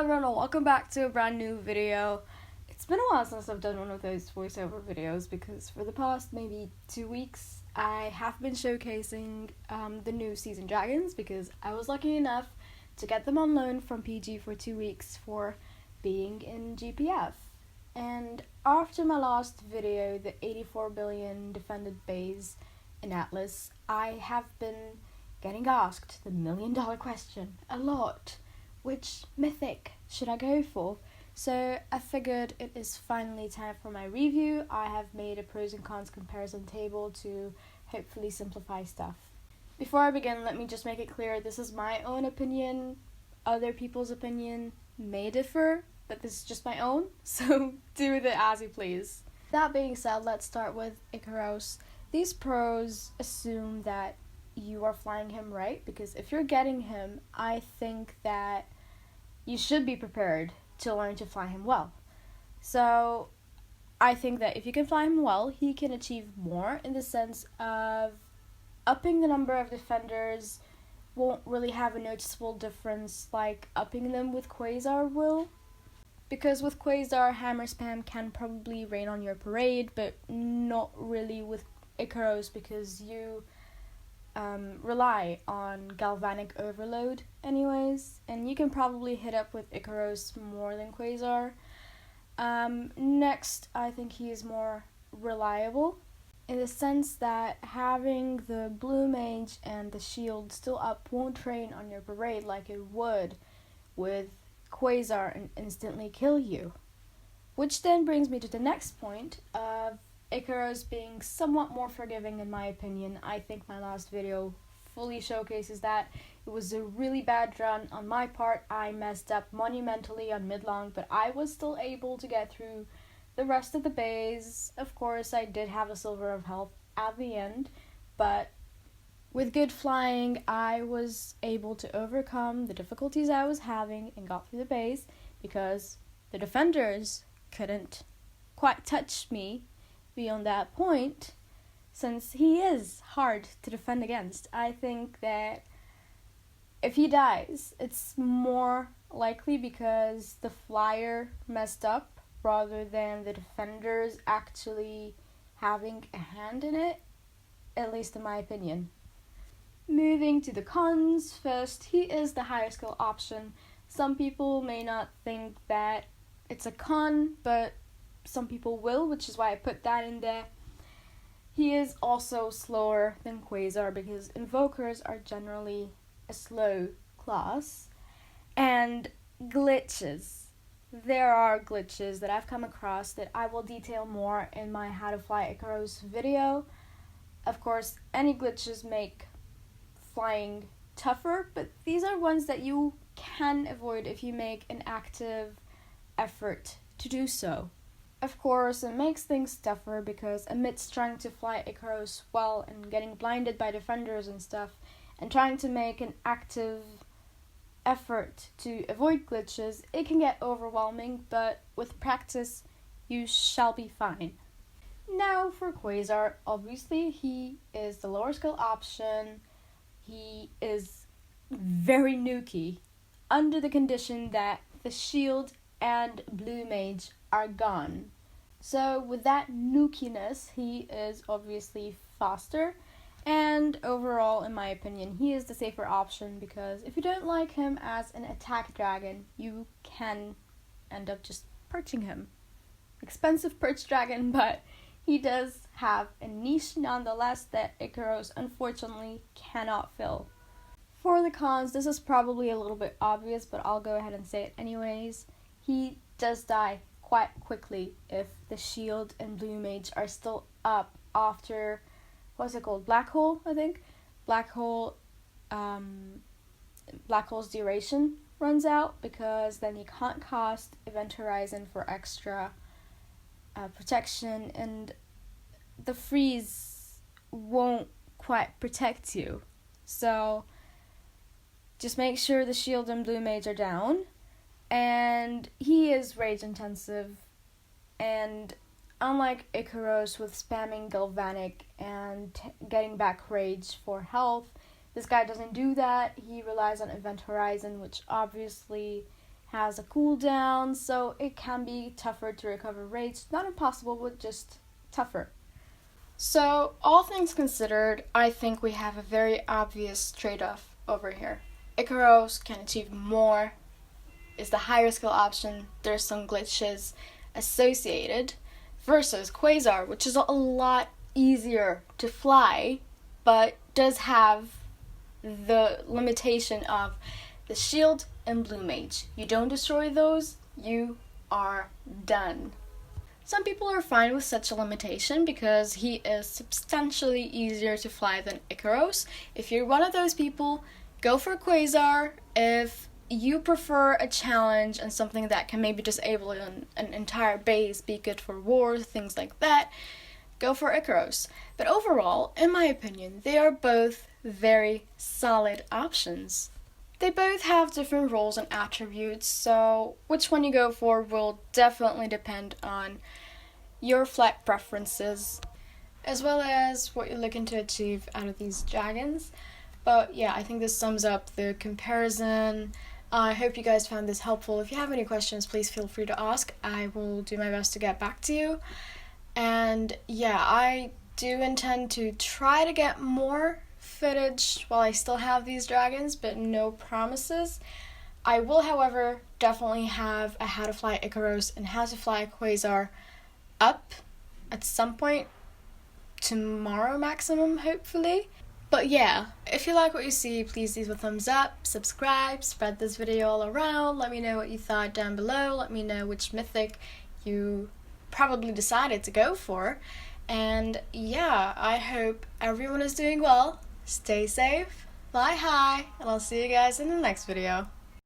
Hello everyone and welcome back to a brand new video. It's been a while since I've done one of those voiceover videos because for the past maybe 2 weeks I have been showcasing the new season dragons because I was lucky enough to get them on loan from PG for 2 weeks for being in GPF. And after my last video, the 84 billion defended base in Atlas, I have been getting asked the $1 million question a lot. Which mythic should I go for? So I figured it is finally time for my review. I have made a pros and cons comparison table to hopefully simplify stuff. Before I begin, let me just make it clear this is my own opinion. Other people's opinion may differ, but this is just my own, so do with it as you please. That being said, let's start with Ikaros. These pros assume that you are flying him right, because if you're getting him, I think that you should be prepared to learn to fly him well. So I think that if you can fly him well, he can achieve more in the sense of upping the number of defenders won't really have a noticeable difference like upping them with Quasar will. Because with Quasar, hammer spam can probably rain on your parade, but not really with Ikaros because you rely on galvanic overload anyways, and you can probably hit up with Ikaros more than Quasar. Next, I think he is more reliable in the sense that having the blue mage and the shield still up won't rain on your parade like it would with Quasar and instantly kill you. Which then brings me to the next point of Ikaros being somewhat more forgiving in my opinion. I think my last video fully showcases that. It was a really bad run on my part. I messed up monumentally on mid-long, but I was still able to get through the rest of the base. Of course, I did have a silver of health at the end, but with good flying, I was able to overcome the difficulties I was having and got through the base because the defenders couldn't quite touch me beyond that point, since he is hard to defend against. I think that if he dies, it's more likely because the flyer messed up rather than the defenders actually having a hand in it, at least in my opinion. Moving to the cons first, he is the higher skill option. Some people may not think that it's a con, but some people will, which is why I put that in there. He is also slower than Quasar because invokers are generally a slow class. And glitches. There are glitches that I've come across that I will detail more in my How to Fly Ikaros video. Of course, any glitches make flying tougher, but these are ones that you can avoid if you make an active effort to do so. Of course, it makes things tougher because amidst trying to fly Ikaros well and getting blinded by defenders and stuff, and trying to make an active effort to avoid glitches, it can get overwhelming, but with practice, you shall be fine. Now for Quasar, obviously he is the lower skill option. He is very nukey, under the condition that the shield and blue mage are gone. So with that nukiness, he is obviously faster, and overall, in my opinion, he is the safer option because if you don't like him as an attack dragon, you can end up just perching him. Expensive perch dragon, but he does have a niche nonetheless that Ikaros unfortunately cannot fill. For the cons, this is probably a little bit obvious, but I'll go ahead and say it anyways. He does die quite quickly if the shield and blue mage are still up after, what's it called, black hole, I think? Black hole's duration runs out because then you can't cast Event Horizon for extra protection, and the freeze won't quite protect you. So just make sure the shield and blue mage are down. And he is rage intensive, and unlike Ikaros with spamming galvanic and getting back rage for health, this guy doesn't do that. He relies on Event Horizon, which obviously has a cooldown, so it can be tougher to recover rage. Not impossible, but just tougher. So, all things considered, I think we have a very obvious trade-off over here. Ikaros can achieve more, is the higher skill option, there's some glitches associated, versus Quasar, which is a lot easier to fly, but does have the limitation of the shield and blue mage. You don't destroy those, you are done. Some people are fine with such a limitation because he is substantially easier to fly than Ikaros. If you're one of those people, go for Quasar. If you prefer a challenge and something that can maybe disable an entire base, be good for wars, things like that, go for Ikaros. But overall, in my opinion, they are both very solid options. They both have different roles and attributes, so which one you go for will definitely depend on your flight preferences, as well as what you're looking to achieve out of these dragons. But yeah, I think this sums up the comparison. I hope you guys found this helpful. If you have any questions, please feel free to ask. I will do my best to get back to you. And yeah, I do intend to try to get more footage while I still have these dragons, but no promises. I will, however, definitely have a how to fly Ikaros and how to fly Quasar up at some point tomorrow maximum, hopefully. But yeah, if you like what you see, please leave a thumbs up, subscribe, spread this video all around, let me know what you thought down below, let me know which mythic you probably decided to go for. And yeah, I hope everyone is doing well. Stay safe, fly high, and I'll see you guys in the next video.